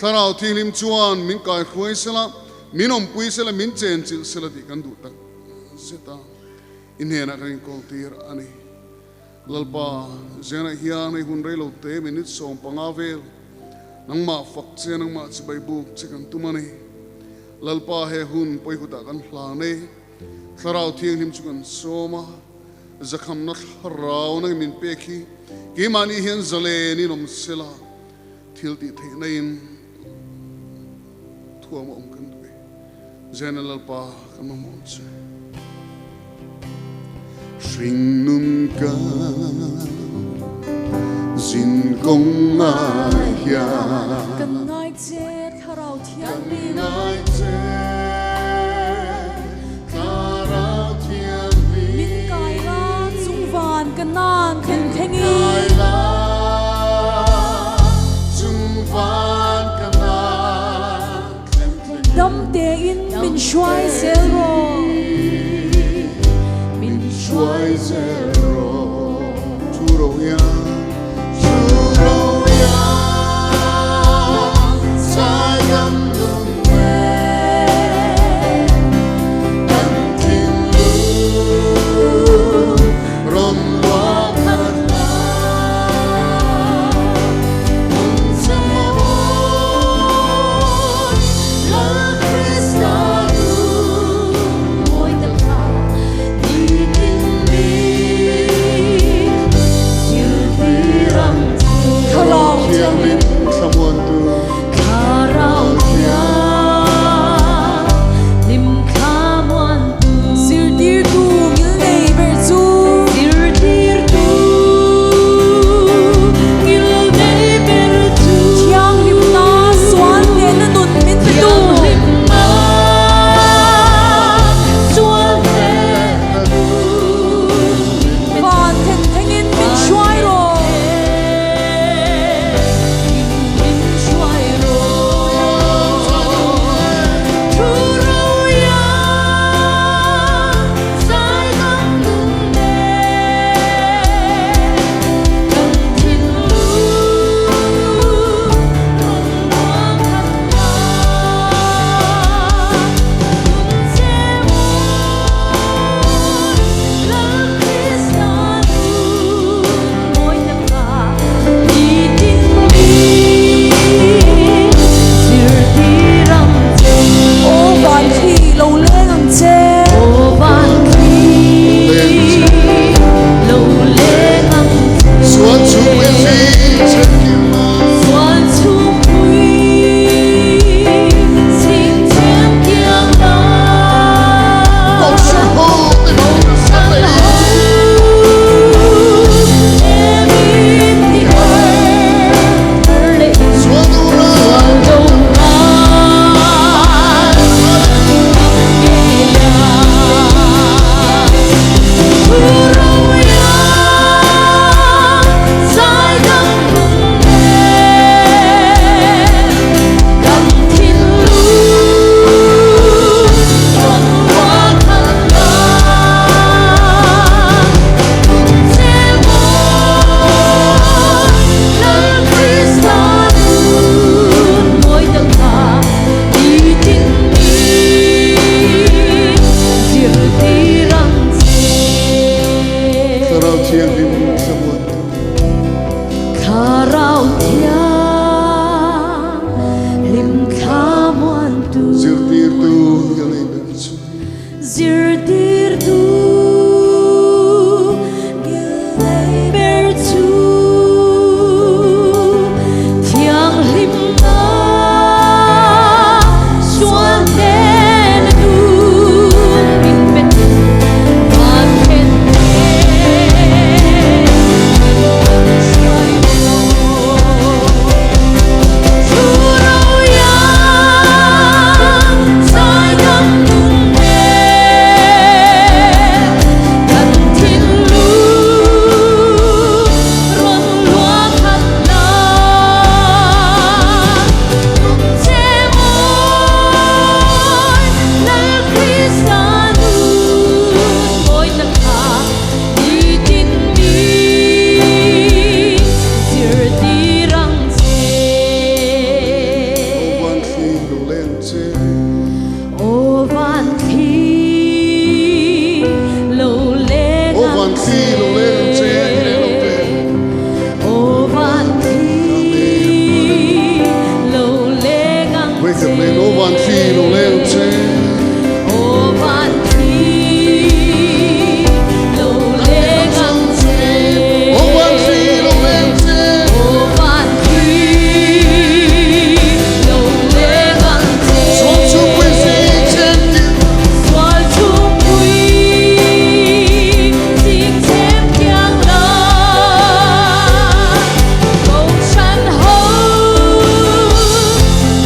Thlarau thilim chuan min kai khuai sela min pui sela min chen chil sela di kan du tak zeta inhena kan koltir ani lalpa zena hian ai hun relo te minit som pangavel nang ma fak che nang ma chibai buk chikan tumani lalpa he hun poi huta kan hlane Thlarau thilim chukan soma zakham na Thlarau nang min pekhi ki mani hian zale ni nom sela thil ti the nain thuam om kan be zena lalpa kan ma mon che Sing nun ka zin kong hian kan ngai che Thlarau thian min ngai che Thlarau thian min kai la chung van kan nan khen thengi ngai la chung van kan na dam te in min shwai sel ro Why zero Churo ya Sayang dunwe Dan thinlung Rom wakatla Unsamon La Kristadu Moy dalha phi lo le che le lo pe ô van thi lâu lê ngang we ke le no van phi lo le che ô van thi lâu lê ngang o van phi lo le che ô van thi lâu lê ngang so chu we si chen ti xoay chung quy xin thêm tiếng la cầu săn hậu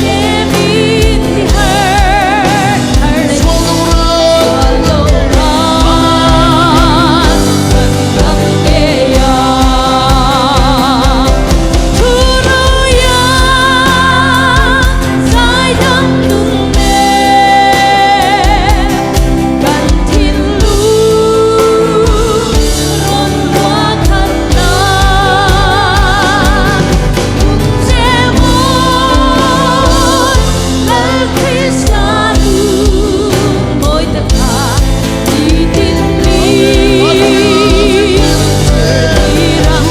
để biết thì hỡi hỡi so lo ra lâu ra gần gần kề ya thu rồi ya dài đắng đừng mê gần thiên lung rộn rã thân na che môi lời Krishna môi tất cả đi tin lý răng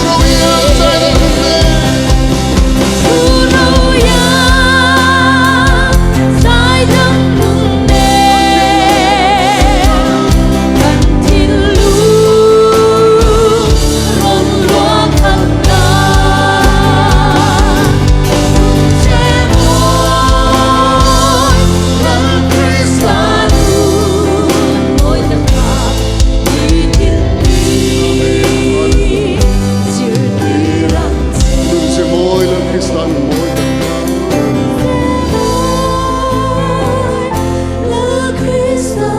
thu rồi ya dài đắng đừng mê gần thiên lung rộn rã thân na che môi lời Krishna môi tất cả đi tin lý diệu đi răng se moi le Kristan moi lời Krishna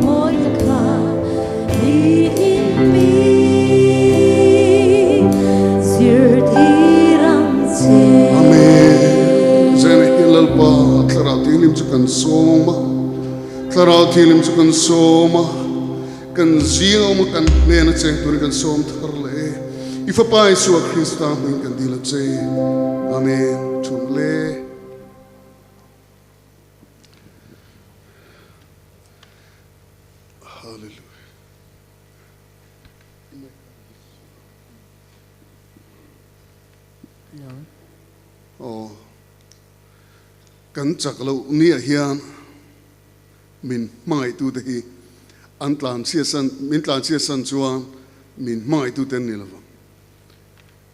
môi tất cả đi tin lý diệu đi răng Amen. Zene Lalpa Thlarau Elim kan soma. Thlarau Elim kan soma. Kan zio mo kan nena che tu kan som tharle. Ifa pai su Krista min kan dila che. Amen. Chule. Hallelujah. Oh. Kan chaklo nia hian min mai tu te hi an tlan sia san chuan min mai tu ten nilwa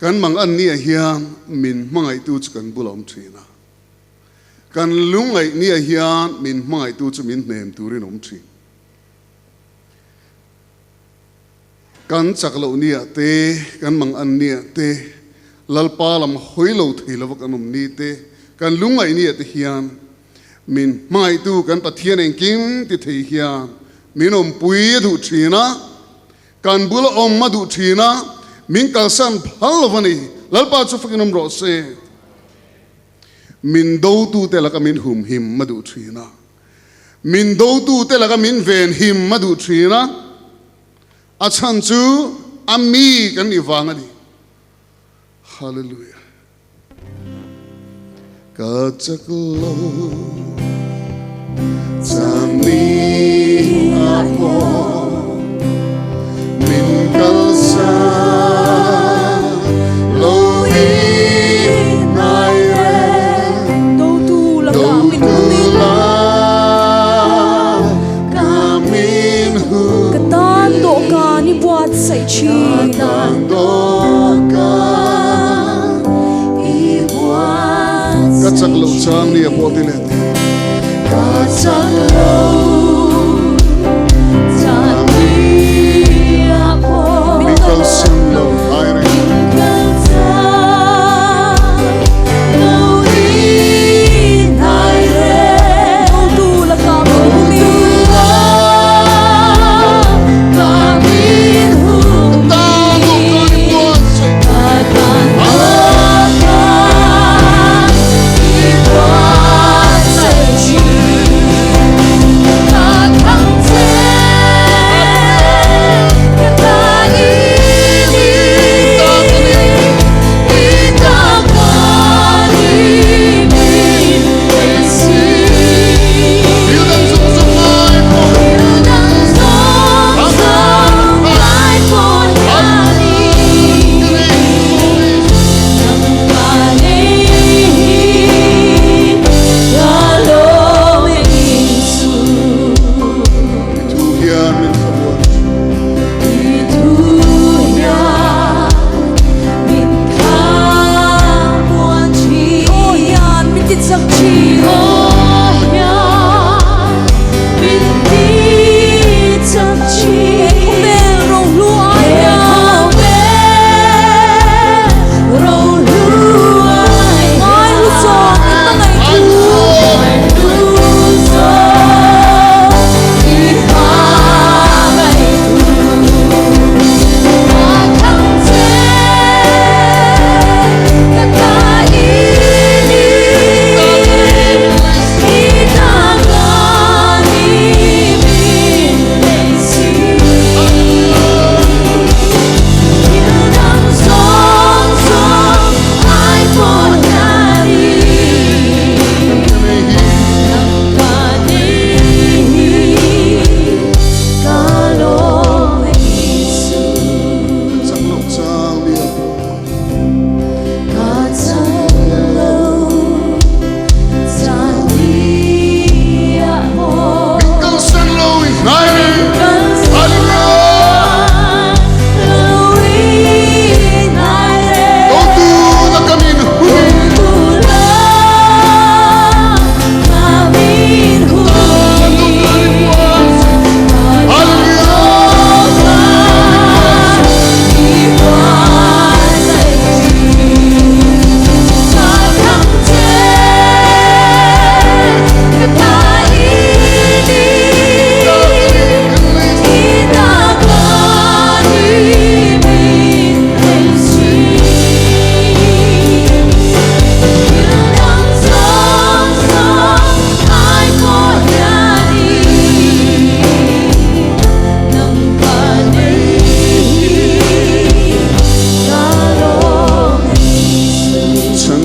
kan mang an nia hian min mai tu chu kan bulom thina kan lungai nia hian min mai tu chu min nem turin om thi kan chaklo nia te kan mang an nia te lalpa lam hoilo thilo kan om ni te kan lungai nia te hian min mai tu kan Pathian en kim ti thei hian min om pui du thina kan bul om ma du thina min kalsan phalwani lalpa chu fakinom ro se min do tu te laka min hum him ma du thina min do tu te laka min ven him ma du thina achan chu ami kan iwangani hallelujah Kachaklo Tami Apo Min Kalsa Lohi Naire đâu tu là cả mình Dotula Kamin Hu cái tan độ cả ni buatsaih chi Katan Doka Kachaklo chang ni apotile Kachaklo Tami Apo Mikal Simlo Aire Kalsa Lohi Naire đâu tu là cả mình Kamin hu Katan Doka buatsaih chi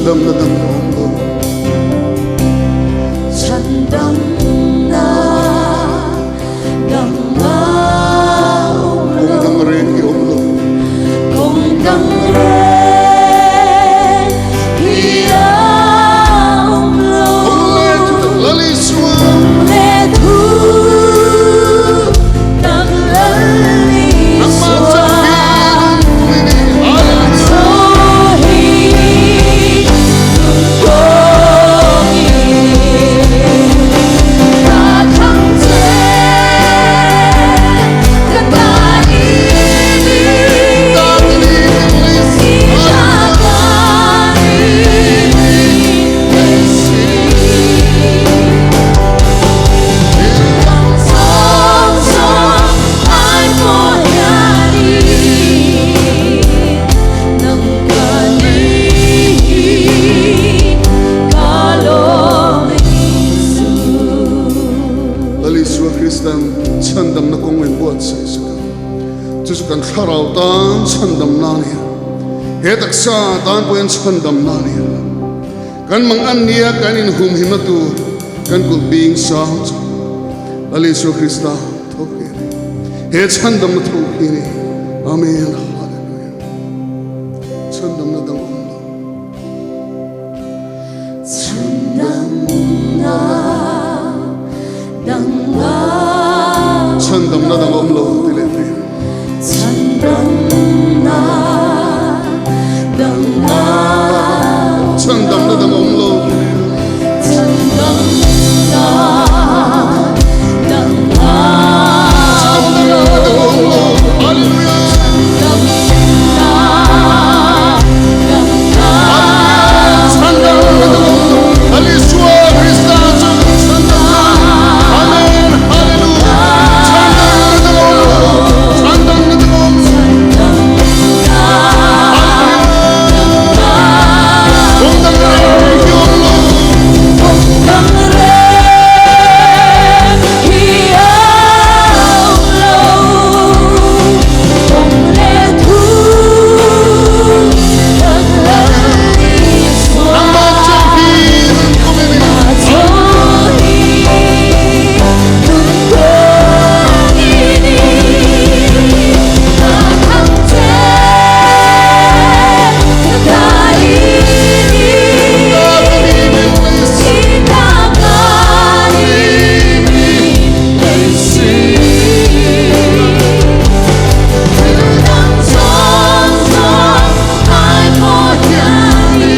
dam na dam om lo chan dam na dam na om lo kong dang re ki om lo kong dang re hria om lo om le tu lali swa le thu tak lali nama swa chapin mini so hi go ta khang che ka ta ni ta ni ni si ta ka ni si song song ai po ya ni nang ka ni ka lo su lali swa Kristan chandam na kong wen buatsaih saka chu kan Thlarau tan chandam na ni he taksa tan poin chandam na ni kan mang annia kan in hum himatu kan kul Elim Sound lali swa Krista thoki he chandam na thoki ni amen hallelujah chandam na dam chandam na dang na chandam na dam om lo tile te chandam na dang na chandam na dam om lo chandam na dang na hallelujah dang na dang na chandam na dam om lo lali swa Krista chandam na amen hallelujah chandam na dam om lo om dang re ki om lo dang re hria om lo om le thu tak lali swa nama chapin kumini so hi tu ko ni ta khang che ta ni si ta ka ni le si dang song song ai po ya ni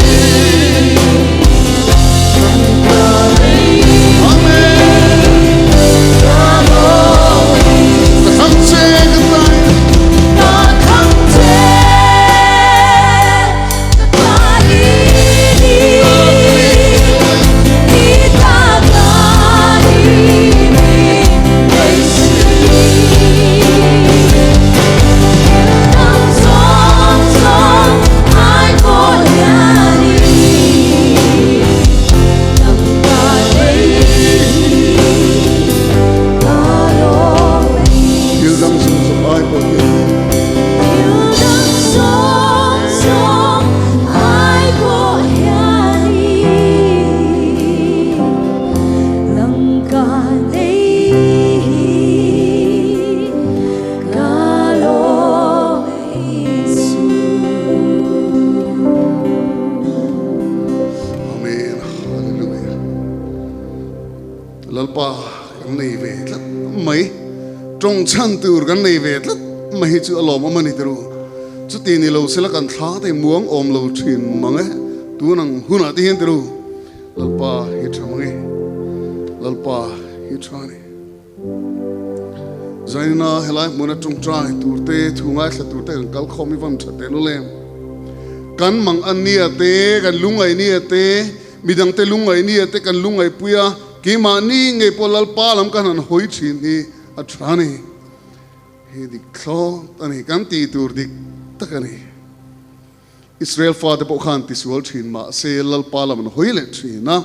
Amen. Hallelujah. Lalpa kan nei ve tlat mai trong chan tur kan nei ve tlat mai chu alom amani teru chu ti ni lo sela kan thla te muang om lo thin mange tu nang huna ti hen teru lalpa hi thamange lalpa hi thani zaina helai mona trong trai turte thungai thla turte kan kal khomi vam thate lo lem kan mang anni ate kan lungai ni ate midang te lungai ni ate kan lungai puya ki ma ni nge polal palam kan han hoi thin ni athani he dik thlo ani kan ti tur dik takani Israel father po khan ti sual thin ma se lal palam hoi le thina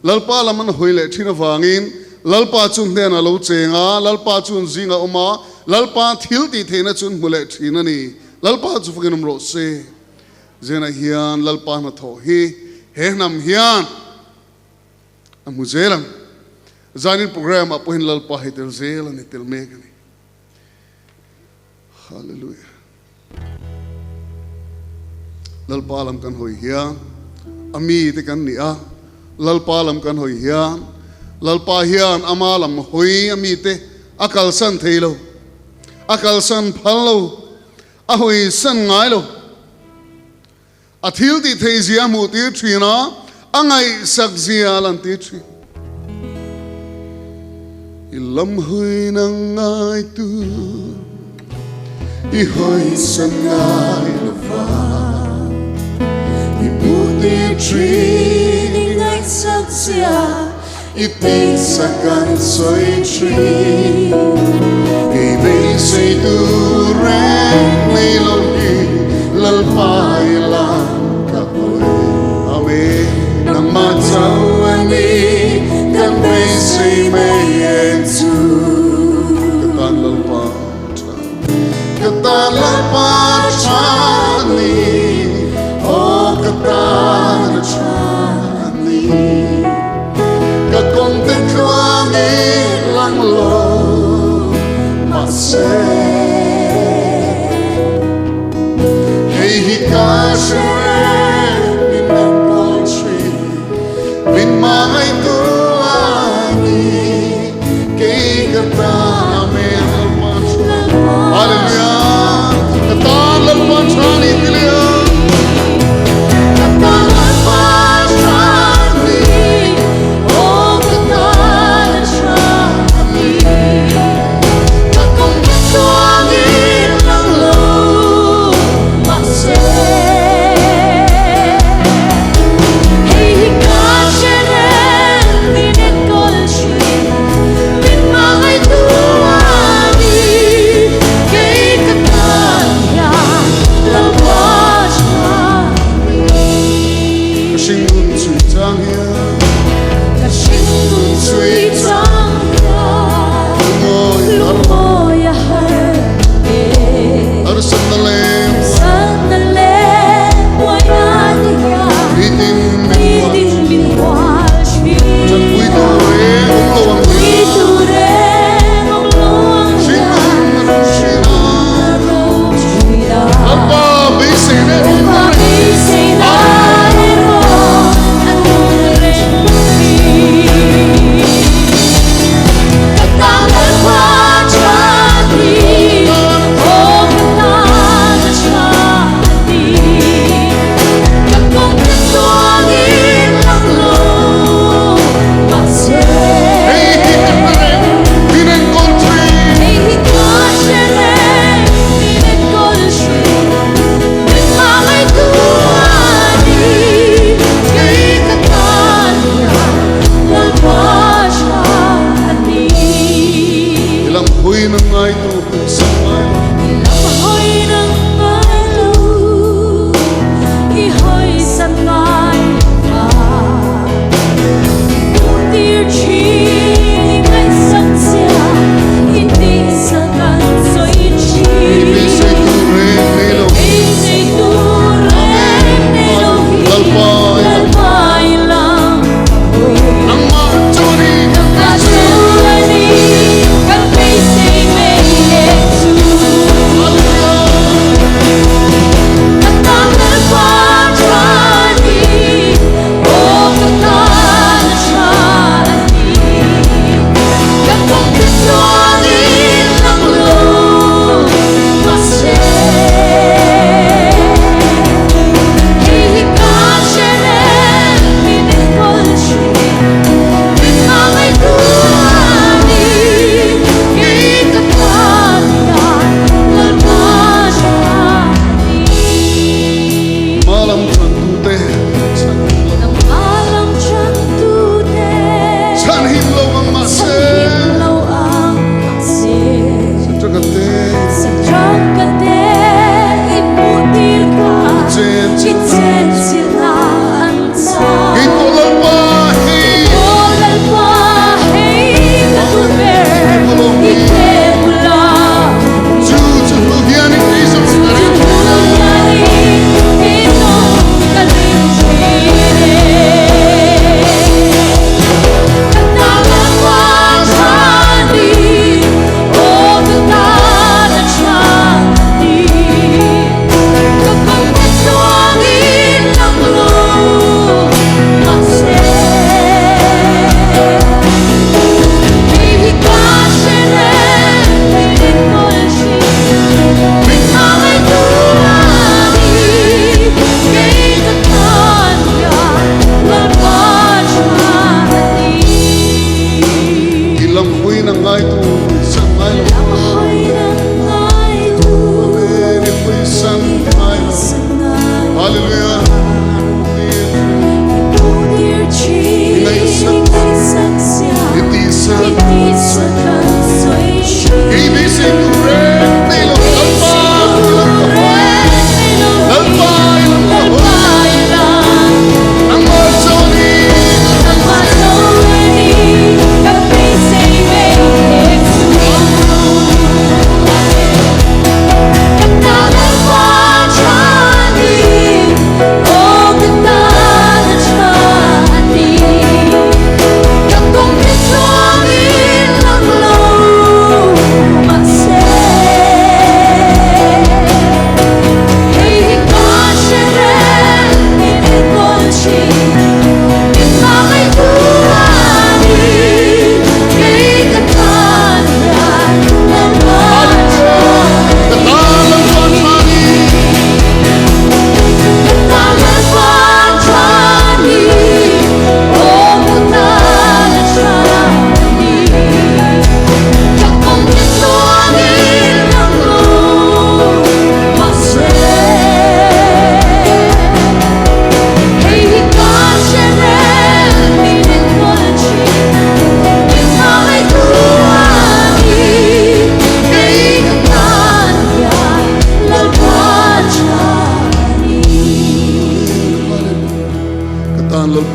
lal palam hoi le thina wangin lalpa chun den alo chenga lalpa chun zinga oma lalpa thil ti thena chun mule thina ni lalpa chu fakin ro se zena hian lalpa na tho hi nam hian amuzelang zanin program apohin lalpa hitel zel ani tel megani hallelujah lalpa lam kan hoi hian ami te kan ni a lalpa lam kan hoi hian lalpa hian ama lam hoi ami te akal san theilo akal san phalo a hoi san ngai lo athil ti thei zia mu ti thina angai sak zia lan ti thi ilam hoi nang ngai tu I hoi san ngai lova I mu ti thi I ngai sak zia I te sakan soi thi I vei sei tu reng nei lo ki lalpa ilang Nang mazawng anni kan beisi mayen tu katan lalpa chani oh katan chani kakon te kwangi lang lo mase hey hikashe Mai tu ani kei kata amen hallelujah kata lalpa chani dilia kata lalpa chani oh kata chani kakong chani lang lo mase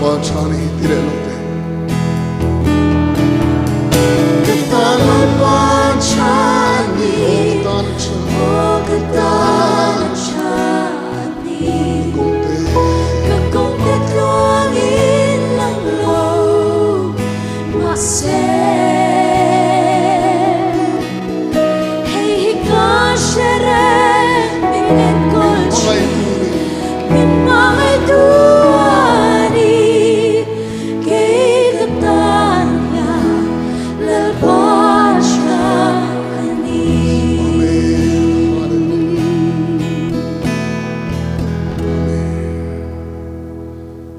ba chani tire lote Lalpa chani, tan cha oh katan chani, kongte kakong tetluang ilang lo, mase. Hey hikashere, minet kolchi, min mga duani, kay katanya, lalpa chani.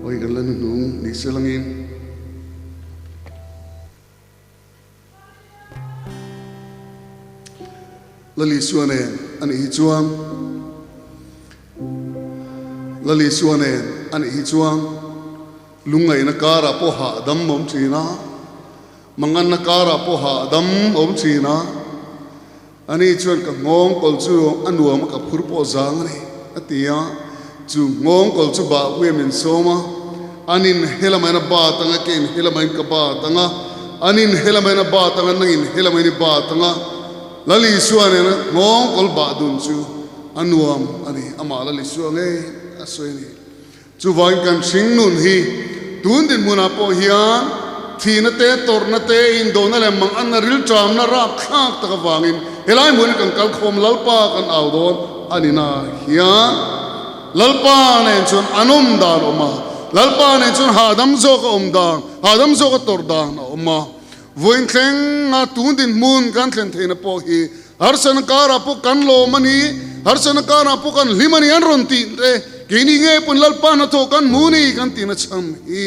oi kan lan nung ni selangin lali suane ani hichuang lali suane ani hichuang lungai na kara po ha dam mom china mangan na kara po ha dam om china ani chuan ka ngong kol chu anuam ka phurpo zang ni atia chu ngong kol chu ba wemin soma anin helamai na ba tanga ken helamai ka ba tanga anin helamai na ba tanga nangin helamai ni ba tanga lali suane na ngong kol ba dun chu anuam ani ama lali suane asoini chu vain kan sing nun hi tun din muna po hian thina te torna te in dona le mang an ril tram na ra khak ta wangin helai mun kan kal khom lalpa kan aw don ani na hian lalpa ne chun anum dan oma lalpa ne chun hadam zo ka dan hadam zo ka tor dan oma voin thleng nga tun din mun kan thlen theina po hi harsan kara po kan lo mani harsan kara po kan limani an ron ti te kini nge pun lalpa na to kan muni kan tina cham hi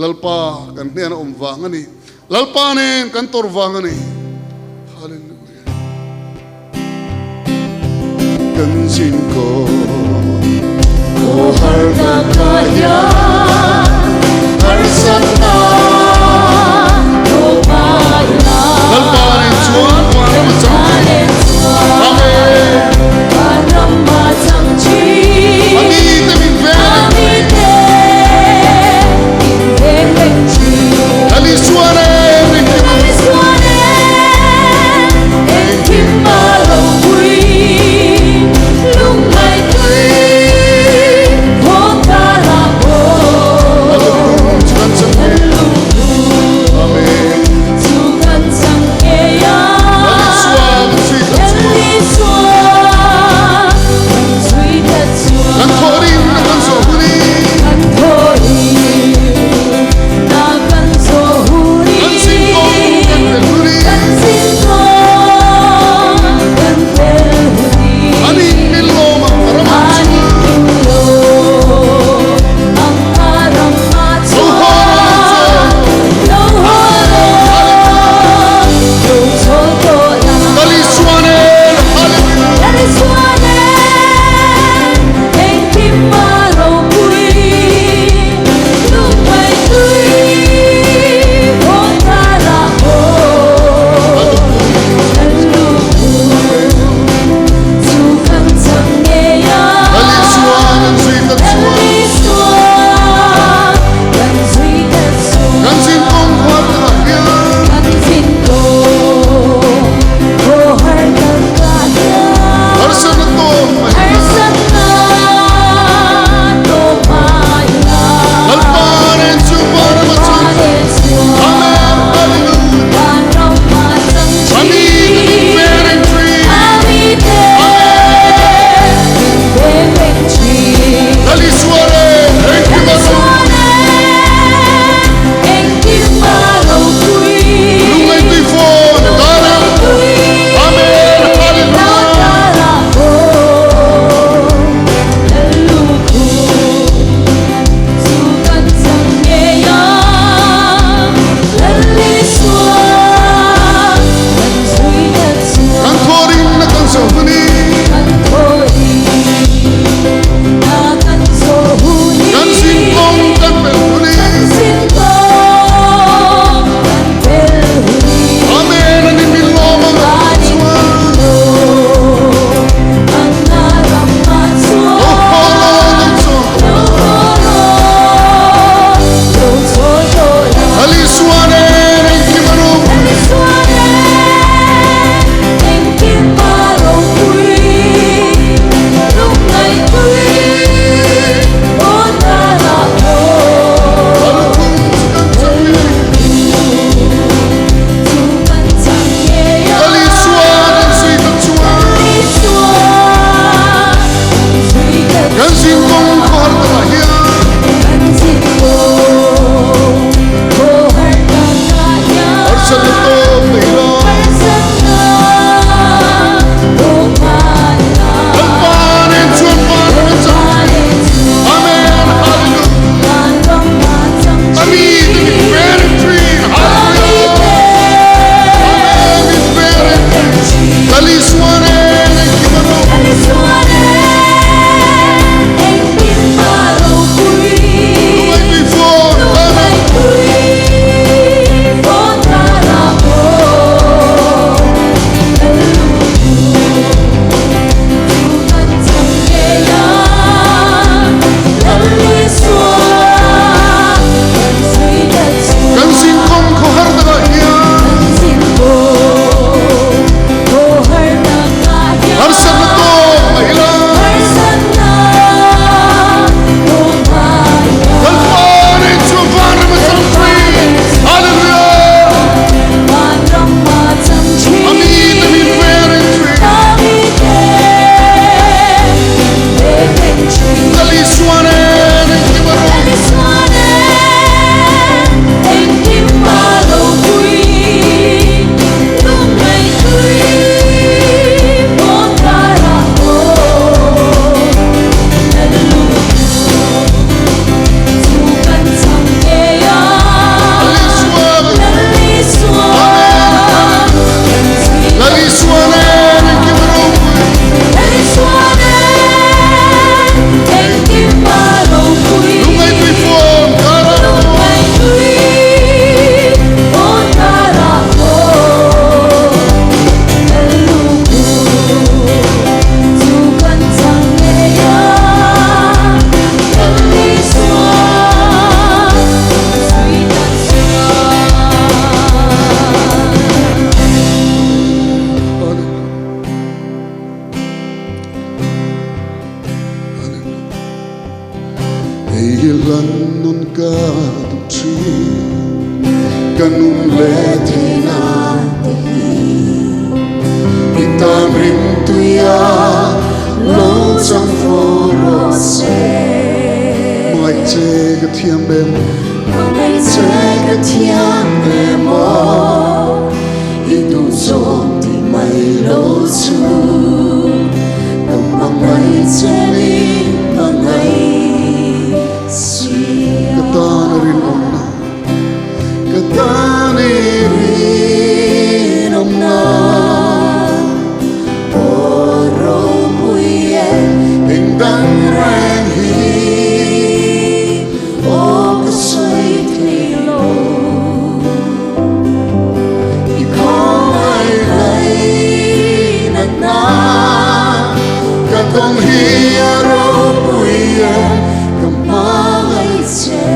lalpa kan hena wangani lalpa ne kan tor wangani hallelujah kan sin ko Oh harga kaya, harsana, oh baila. lalpa ne chuan wan macam amen Panam macam chi, ani te min ve amite, indeng chi. ali suare min Suane, engkim malong kui, lung mai kui, kong Thlarau. chi kanun le thina itan rim tuya lo chang foro se mai che ka thiam bem mai che ka thiam bem idu zom ti mai lo chu nam mai che ni mangai si katan rin omna katani rin omna dang rang hi o ka sai thilo I khoi lai na na ka kong hi ro puya ka mai che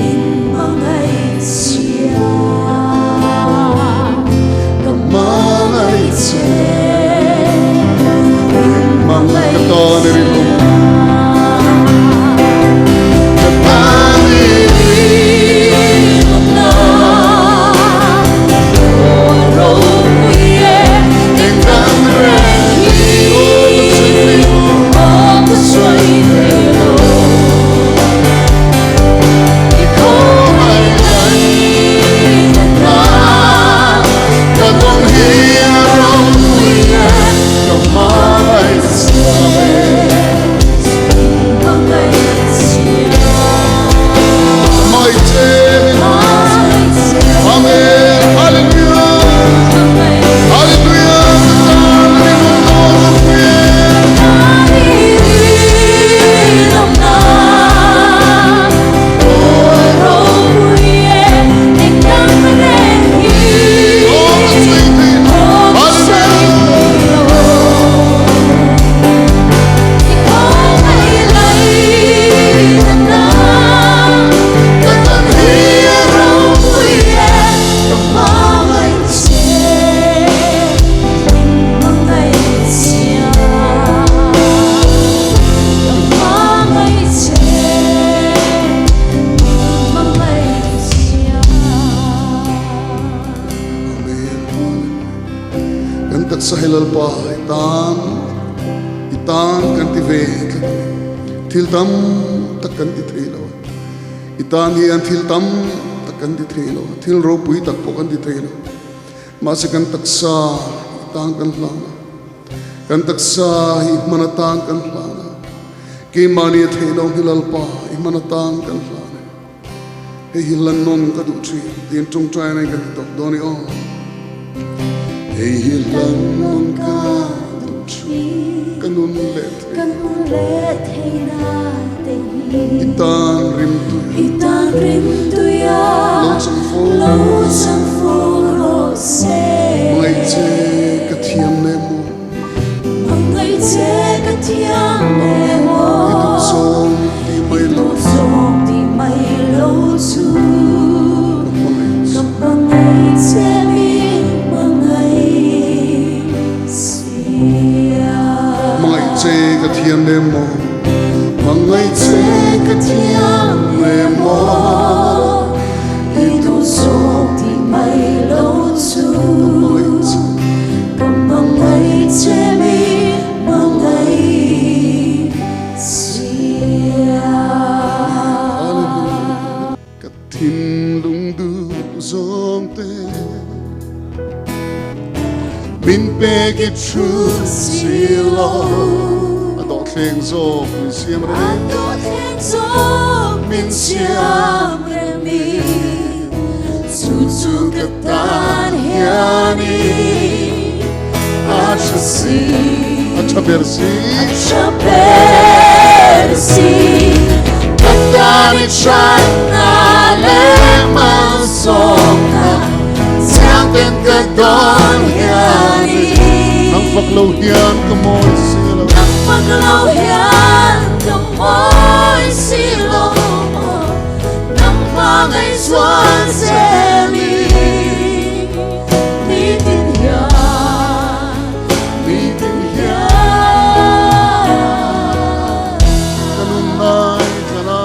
in mangai sia ka mai che Katani rin omna ro puye dang rang hi o ka sai thilo I khoi lai na ka kong hi ro puya ka mai Lalpa itan kan ti ve thil tam tak kan ti thilo itan hi an thil tam tak kan ti thilo thil ro pui tak po kan ti thilo ma se kan taksa itan kan hlana kan taksa hi manatang kan hlana ke mani thilo hi lalpa hi manatang kan hlana he hi lannon ka du tri tin chung trai nai kan tok doni o Hey lang ka duchi kanun let hey na tehi itan rim tu ya lo sang fo se mai che ka thiam ne mo mai che ka thiam ne mo idu som ti mai lo chu ka mai che ka thiam ne mo mangai che ka thiam ne mo idu so ti mai lo chu ka mangai che mi mangai sia ka thinlung du zong te min pe ki chu si lo Theng zo min siam re min siam re mi chu ka tan hiani acha bersi katani chana le malsawm sang ten ka don hiani ang faklo hian ka mo Lâu hian cầm môi xì lô nằm hoa ngày xuân xe mi tin hian kanun nai kana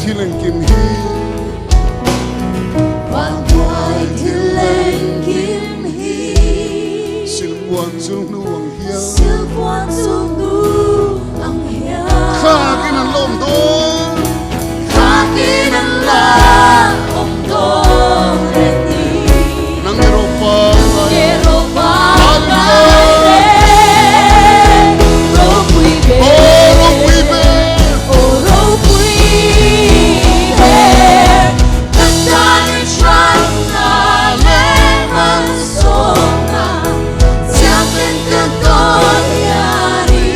thilen kim hi Van huai thilen kim hi silpuan chung nu ang hian Sil quan chung nu ang hian kha kin an lom dong Kha kin an la om dong reti nang Europa Kero pa Hallelujah. Ro quy be oh we be Ro quy be Katani tran na le malsawm na Siapin ka kon yari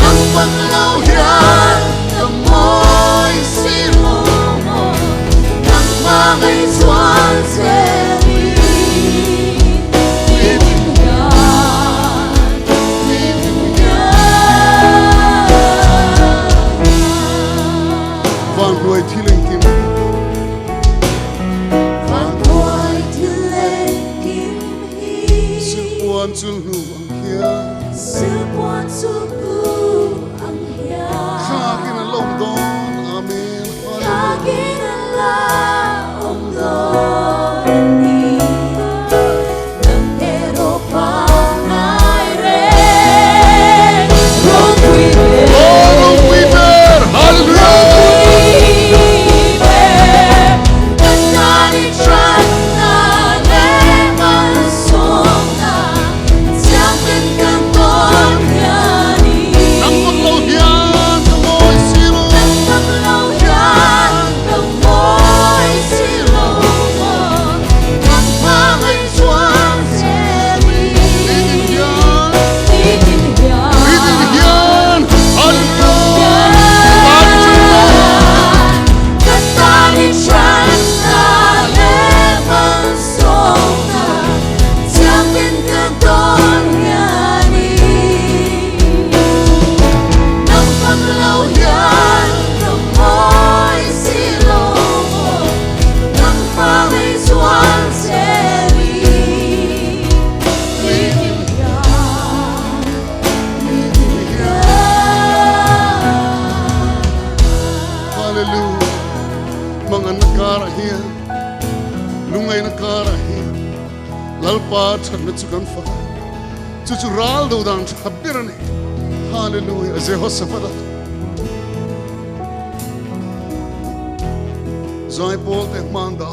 Nang paglaw yan Kamoy silo mo Nang magay swan seri Living yan Living yan van huai thilen kim Van huai thilen kim hi silpuan chung nu ang hian Sil quan chung nu ang hian kha kin an lom dong amen Kakin ang laom ni Nang Europa ngay rin Rong quy oh we be hallelujah Katani tran na le malsawm na Siapin kang kon yani nang paglaw hian kamoy silo Nang paglaw yan Kamoy silo mo Nang pangay swan seri Bitin yan hallelujah Katani tran na le malsawm na Siapin kang kon yani Nang paglaw yan Kamoy silo mo Nang pangay swan seri Living yan Living yan hallelujah mga nakarahian lungay nakarahian lalpa chan na chukan fa chuchural do dan chabirani hallelujah Jehoshaphat zai pol te manda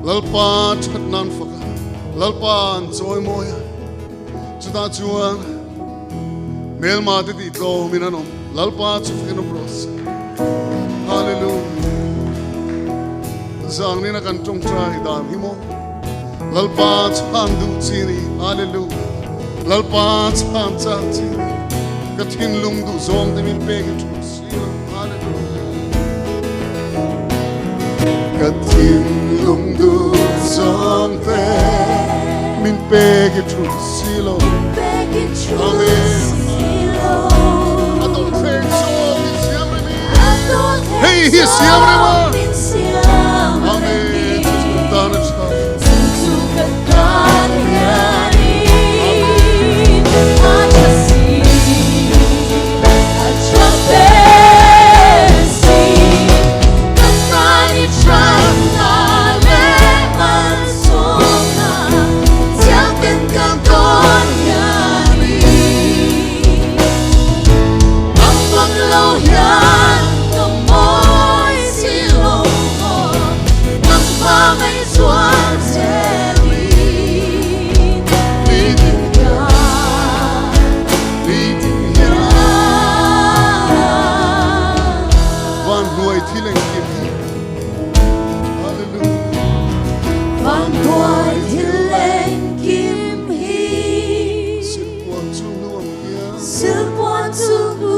lalpa chat nan fa lalpa joy moya chuta chuan mel ma te ti go minanom lalpa chufkin bros hallelujah zang ni na kan tong trai dam himo lalpa chan du chini hallelujah lalpa chan cha chini ka thinlung du zong te min pe ke tu sila hallelujah ka thinlung du zong te min pe ke tu silo Begging Amen. silo adon theng so mi siamre mi Adon Hey, he's here, everyone. Siam amen dana cha Susukat yani Ajasi Ajabesi Katani tran na le malsawm na Siapin kang kon yani Ang paglaw yan Kamoy silo mo Nang pangay swan seri Living yan Living yan van huai thilen kim hallelujah Van huai thilen kim hi silpuan chung nu ang hian Sil quan chung nu